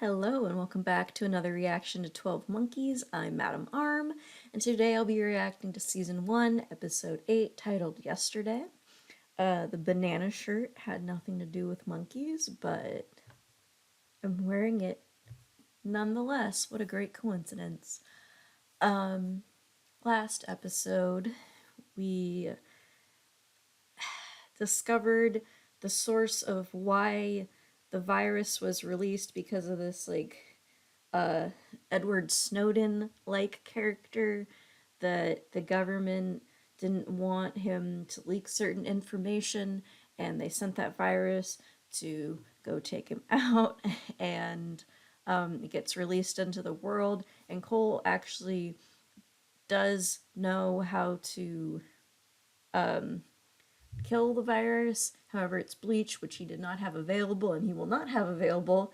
Hello and welcome back to another reaction to 12 Monkeys. I'm Madam Arm, and today I'll be reacting to Season 1, Episode 8, titled Yesterday. The banana shirt had nothing to do with monkeys, but I'm wearing it nonetheless. What a great coincidence. Last episode, we discovered the source of why the virus was released because of this, Edward Snowden-like character, that the government didn't want him to leak certain information, and they sent that virus to go take him out, and it gets released into the world, and Cole actually does know how to kill the virus. However, it's bleach, which he did not have available, and he will not have available.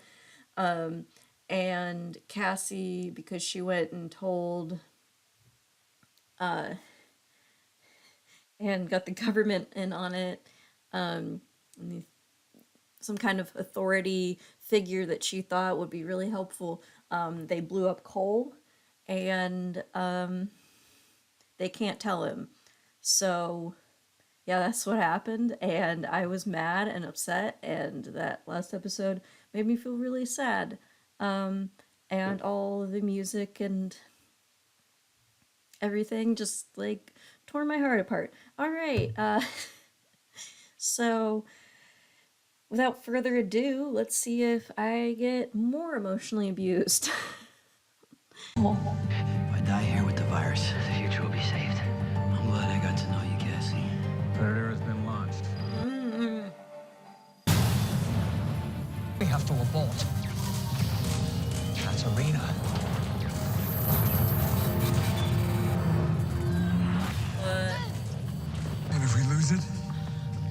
And Cassie, because she went and told and got the government in on it, some kind of authority figure that she thought would be really helpful, they blew up Cole, and they can't tell him. So yeah, that's what happened, and I was mad and upset, and that last episode made me feel really sad. And all the music and everything just tore my heart apart. All right, so without further ado, let's see if I get more emotionally abused. If I die here with the virus, the future will be saved. I'm glad I got to know you, Cassie. Predator has been launched. We have to abort. That's Arena. And if we lose it?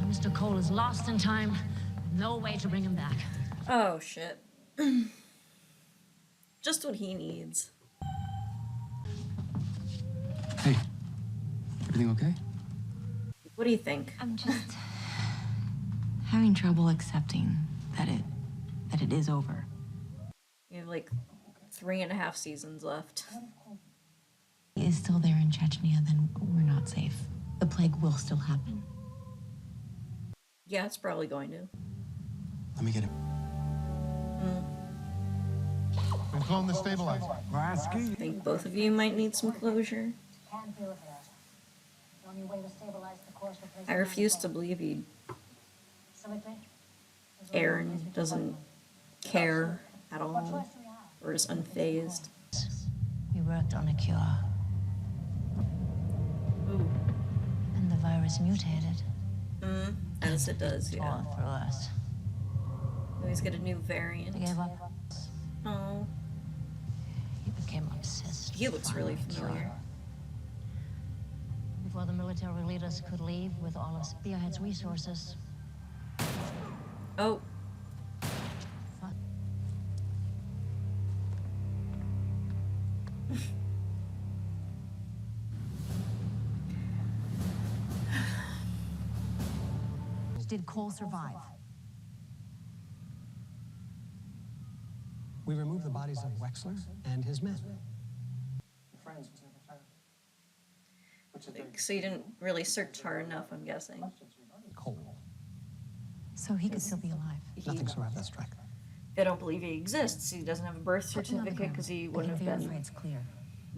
Mr. Cole is lost in time. No way to bring him back. Oh shit. Just what he needs. Hey, everything okay? What do you think? I'm just having trouble accepting that it is over. You have like 3.5 seasons left. He is still there in Chechnya, then we're not safe. The plague will still happen. Yeah, it's probably going to. Let me get him. We've blown the stabilizer. I think both of you might need some closure. I refuse to believe Aaron doesn't care at all, or is unfazed. We worked on a cure. Ooh. And the virus mutated. As it does, yeah. All through us. Always get a new variant. We gave up. Oh, He became obsessed. he looks really familiar. Before the military leaders could leave with all of Spearhead's resources. Oh, Did Cole survive? We removed the bodies of Wexler and his men. so you didn't really search hard enough, I'm guessing. Cole. So he could still be alive. Nothing survived this track. They don't believe he exists. He doesn't have a birth certificate because he wouldn't have been It's clear.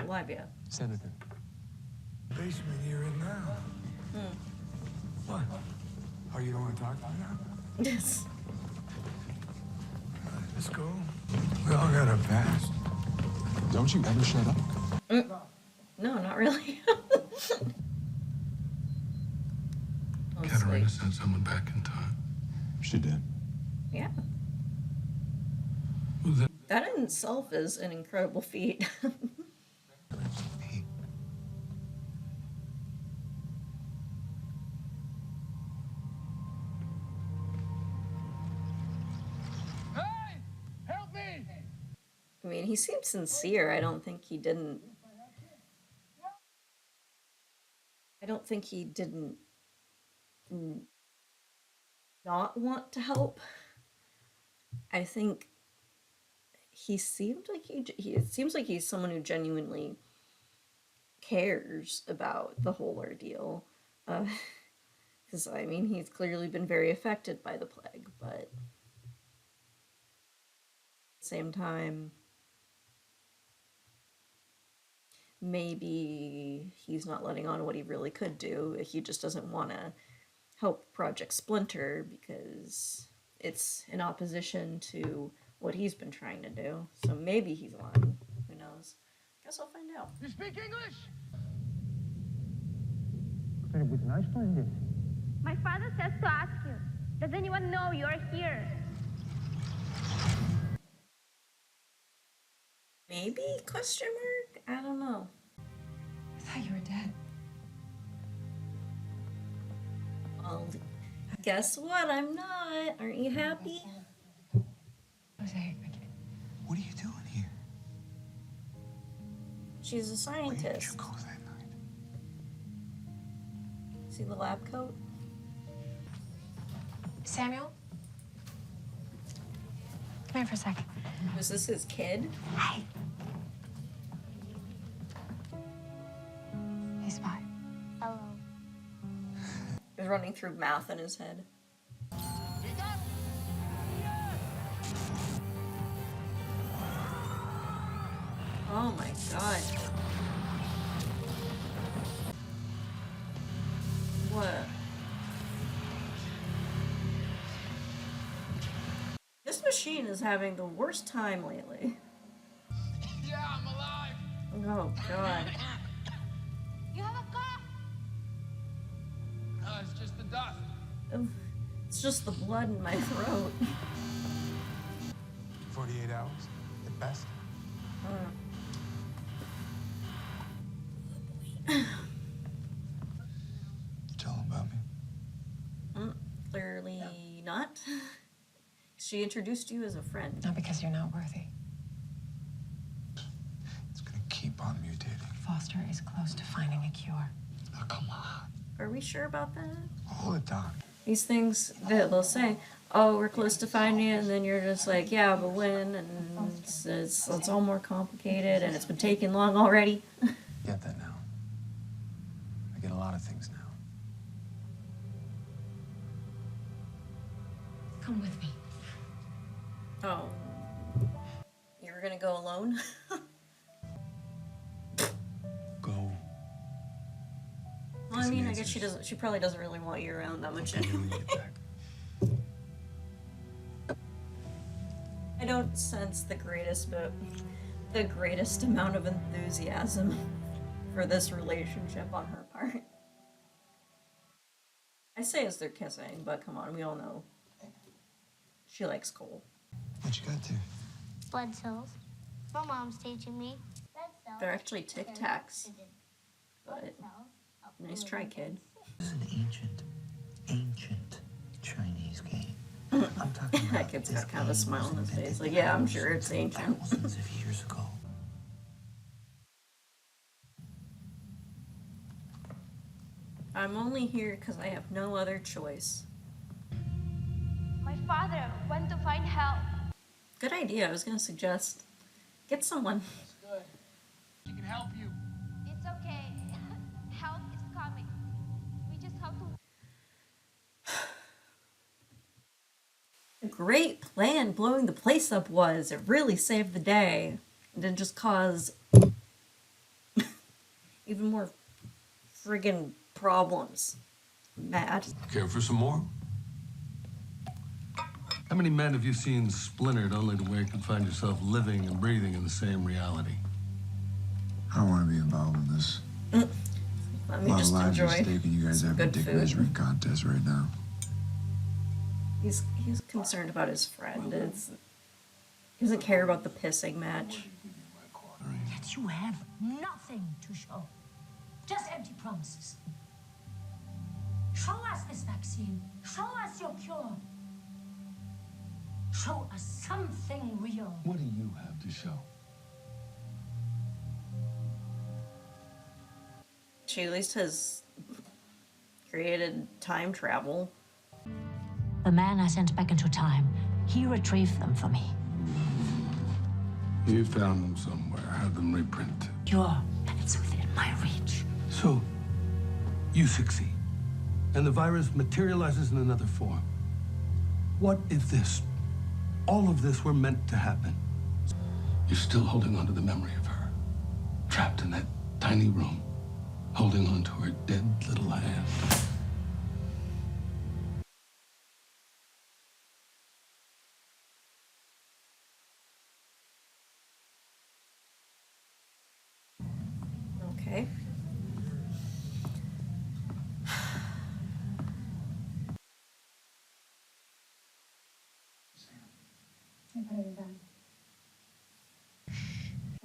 alive yet. Senator. Basement you're in now. What? Oh, you don't want to talk to me now? Yes. Let's go. We all got a past. Don't you ever shut up? No, not really. Katarina sent someone back in time. She did. Yeah. Who's that? That in itself is an incredible feat. Hey! Help me! I mean, he seemed sincere. I don't think he didn't not want to help. I think he seemed like it seems like he's someone who genuinely cares about the whole ordeal. Because, I mean, he's clearly been very affected by the plague, but at the same time, maybe he's not letting on what he really could do. He just doesn't want to help Project Splinter because it's in opposition to what he's been trying to do. So maybe he's lying. Who knows? Guess I'll find out. You speak English? My father says to ask you, does anyone know you're here? Maybe? Question mark? I don't know. I thought you were dead. Well, guess what? I'm not. Aren't you happy? Jose, I can't. What are you doing here? She's a Where did you scientist. go that night? See the lab coat? Samuel? Come here for a sec. Was this his kid? Hey. Hey, Spy. Hello. He was running through math in his head. Oh my god. What? This machine is having the worst time lately. Yeah, I'm alive. Oh god. You have a cough? No, it's just the dust. It's just the blood in my throat. 48 hours at best. Tell him about me. Clearly not. She introduced you as a friend. Not because you're not worthy. It's gonna keep on mutating. Foster is close to finding a cure. Oh, come on. Are we sure about that? Hold it down. These things, they'll say, oh, we're close to finding it, and then you're just like, yeah, but when? And it's all more complicated, and it's been taking long already. Get that now. I get a lot of things now. Come with me. Oh. You were gonna go alone? Go. Well, I mean, I guess she probably doesn't really want you around that much anyway. I don't sense the greatest amount of enthusiasm for this relationship on her part. I say as they're kissing, but come on, we all know. She likes Cole. What you got to? Blood cells. My mom's teaching me. They're actually Tic Tacs. But nice try, kid. This is an ancient Chinese game. I'm talking about That kid's got kind of a smile on his face. Like, yeah, I'm sure it's ancient. thousands of years ago. I'm only here because I have no other choice. My father went to find help. Good idea. I was going to suggest get someone. That's good. She can help you. It's okay. Help is coming. We just have to. A great plan blowing the place up was. It really saved the day. It didn't just cause even more friggin' problems. Mad. Care for some more? How many men have you seen splintered only to wake and find yourself living and breathing in the same reality? I don't want to be involved in this. Let A me lot of just lives at enjoy stake, and you guys some have a good dick food. measuring contest right now. He's concerned about his friend. He doesn't care about the pissing match. Yet you have nothing to show. Just empty promises. Show us this vaccine. Show us your cure. Show us something real. What do you have to show? She at least has created time travel. The man I sent back into time, he retrieved them for me. You found them somewhere, had them reprinted. Sure, and it's within my reach. So, you succeed, and the virus materializes in another form. What if all of this were meant to happen? You're still holding on to the memory of her, trapped in that tiny room, holding on to her dead little hand. Okay.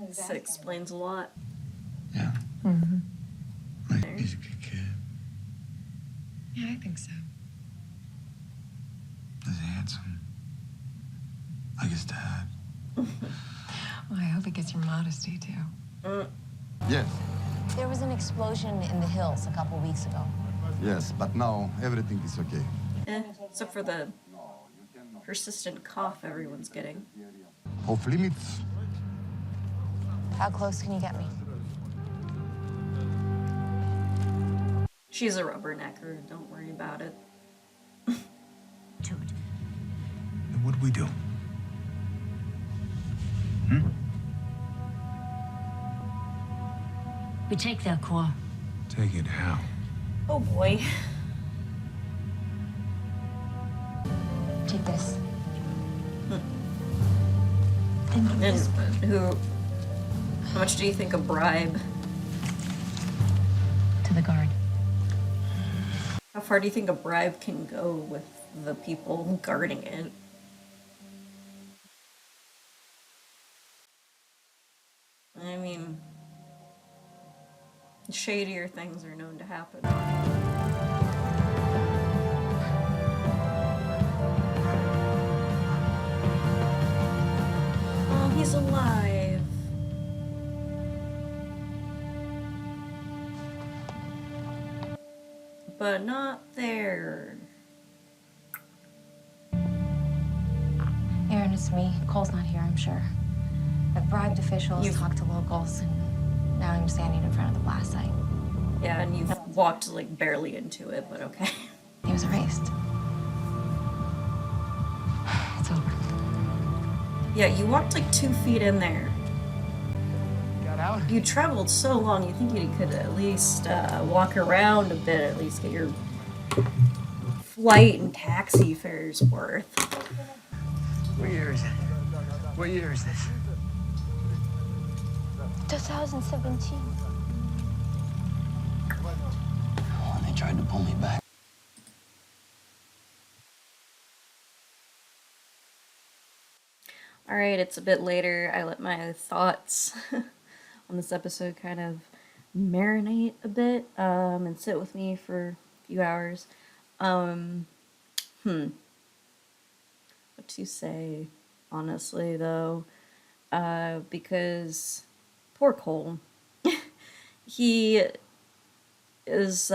This explains a lot. Yeah. Mm-hmm. Like, he's a good kid. Yeah, I think so. He's handsome. Like his dad. Well, I hope he gets your modesty, too. Yes. There was an explosion in the hills a couple weeks ago. Yes, but now everything is okay. Except for the persistent cough everyone's getting. Off limits. How close can you get me? She's a rubbernecker, don't worry about it. Dude, And what do we do? we take their core. Take it how? Oh boy. Take this. Then give And this how much do you think a bribe? To the guard. How far do you think a bribe can go with the people guarding it? I mean, shadier things are known to happen. Oh, he's alive. But not there. Aaron, it's me. Cole's not here, I'm sure. I've bribed officials, talked to locals, and now I'm standing in front of the blast site. Yeah, and you've walked like barely into it, but okay. He was erased. It's over. Yeah, you walked like 2 feet in there. Got out? You traveled so long, you think you could at least walk around a bit, at least get your flight and taxi fares worth. What year is it? What year is this? 2017. Oh, and they tried to pull me back. Alright, it's a bit later. I let my thoughts on this episode kind of marinate a bit and sit with me for a few hours. What to say, honestly, though, because poor Cole, he is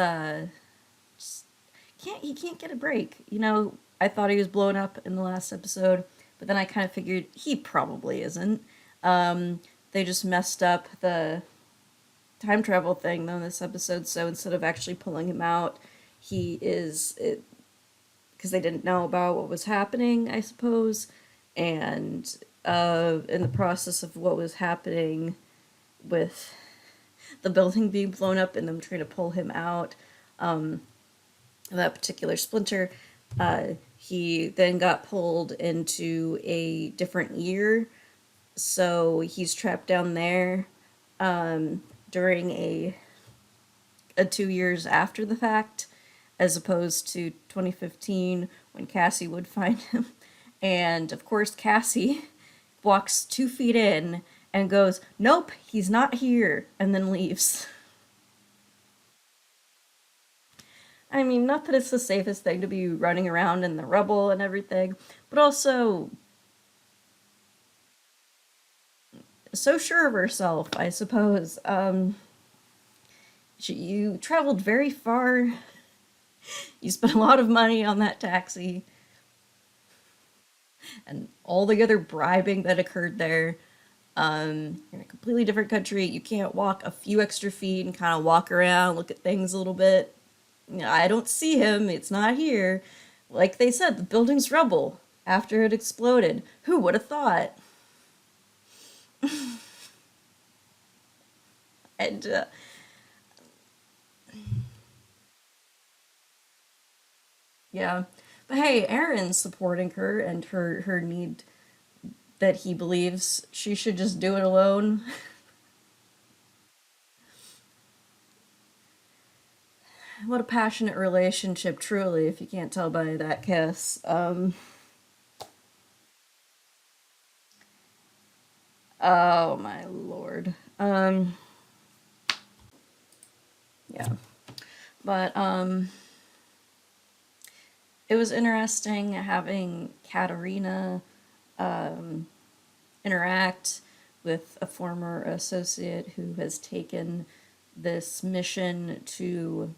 he can't get a break. You know, I thought he was blown up in the last episode, but then I kind of figured he probably isn't. They just messed up the time travel thing though in this episode, so instead of actually pulling him out, he is because they didn't know about what was happening, I suppose, and in the process of what was happening with the building being blown up and them trying to pull him out, that particular splinter, he then got pulled into a different year, so he's trapped down there during a 2 years after the fact, as opposed to 2015 when Cassie would find him. And of course Cassie walks 2 feet in and goes, "Nope, he's not here," and then leaves. I mean, not that it's the safest thing to be running around in the rubble and everything, but also so sure of herself, I suppose. You traveled very far. You spent a lot of money on that taxi. And all the other bribing that occurred there. You're in a completely different country. You can't walk a few extra feet and kind of walk around, look at things a little bit. I don't see him. It's not here. Like they said, the building's rubble after it exploded. Who would have thought? And yeah, but hey, Aaron's supporting her and her need that he believes she should just do it alone. What a passionate relationship, truly, if you can't tell by that kiss. Oh my lord. Yeah. But it was interesting having Katarina interact with a former associate who has taken this mission to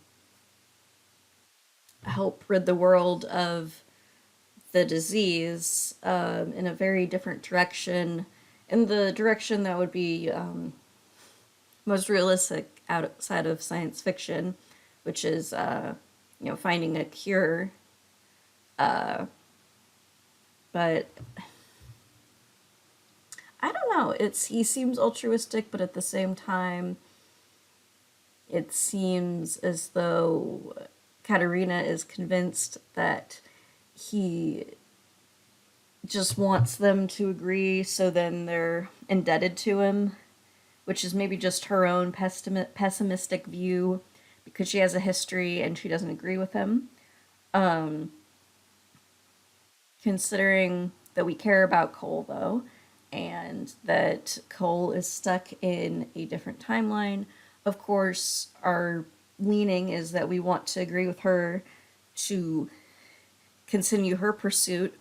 help rid the world of the disease in a very different direction, in the direction that would be most realistic outside of science fiction, which is finding a cure. But I don't know. He seems altruistic, but at the same time, it seems as though Katerina is convinced that he just wants them to agree, so then they're indebted to him, which is maybe just her own pessimistic view because she has a history and she doesn't agree with him. Considering that we care about Cole, though, and that Cole is stuck in a different timeline, of course, our leaning is that we want to agree with her to continue her pursuit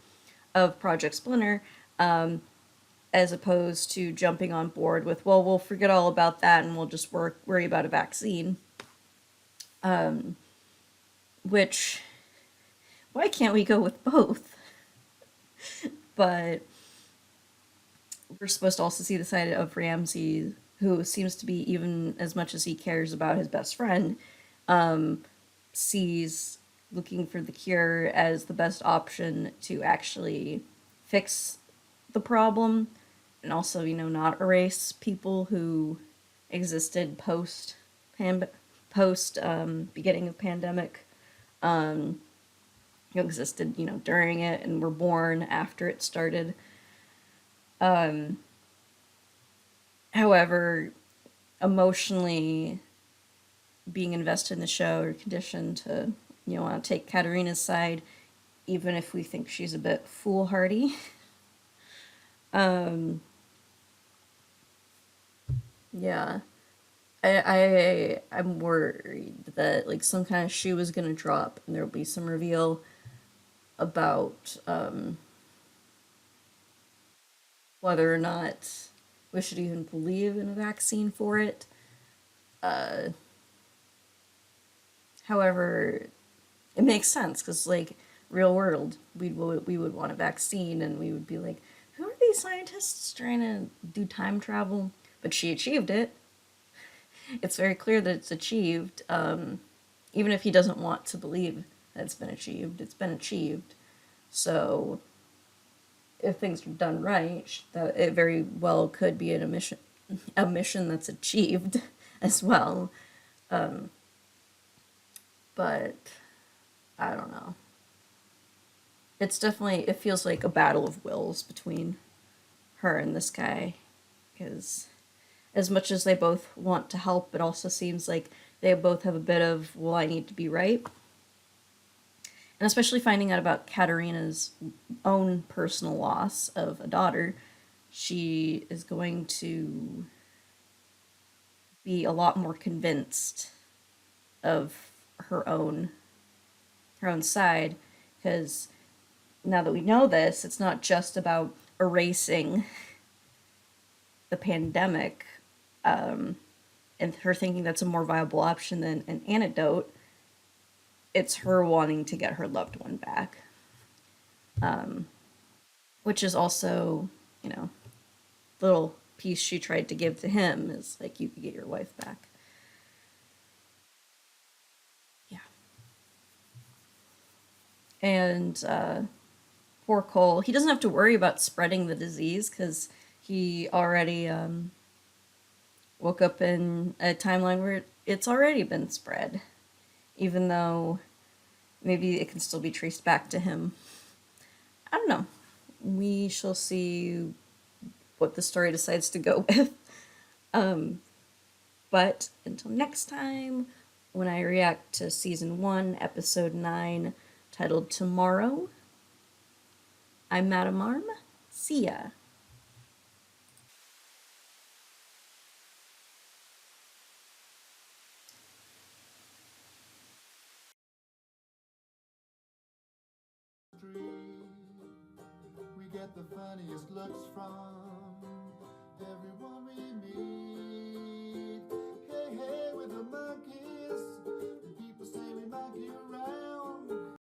of Project Splinter, as opposed to jumping on board with, well, we'll forget all about that and we'll just worry about a vaccine. Which, why can't we go with both? But we're supposed to also see the side of Ramsey, who seems to be, even as much as he cares about his best friend, sees looking for the cure as the best option to actually fix the problem and also, not erase people who existed post beginning of pandemic, who existed, during it and were born after it started. However, emotionally being invested in the show or conditioned to, want to take Katarina's side, even if we think she's a bit foolhardy. Yeah. I'm worried that like some kind of shoe is gonna drop and there'll be some reveal about whether or not we should even believe in a vaccine for it. However, it makes sense because like real world, we would want a vaccine and we would be like, who are these scientists trying to do time travel? But she achieved it. It's very clear that it's achieved, even if he doesn't want to believe that it's been achieved. It's been achieved. So, if things are done right, that it very well could be a mission that's achieved as well. But I don't know. It feels like a battle of wills between her and this guy, because as much as they both want to help, it also seems like they both have a bit of, well, I need to be right. And especially finding out about Katarina's own personal loss of a daughter, she is going to be a lot more convinced of her own side, because now that we know this, it's not just about erasing the pandemic, and her thinking that's a more viable option than an antidote. It's her wanting to get her loved one back, which is also, little piece she tried to give to him is like, you could get your wife back. Yeah. And poor Cole, he doesn't have to worry about spreading the disease because he already woke up in a timeline where it's already been spread, even though maybe it can still be traced back to him. I don't know. We shall see what the story decides to go with. But until next time, when I react to Season 1, Episode 9, titled Tomorrow, I'm Madame Arm. See ya. We get the funniest looks from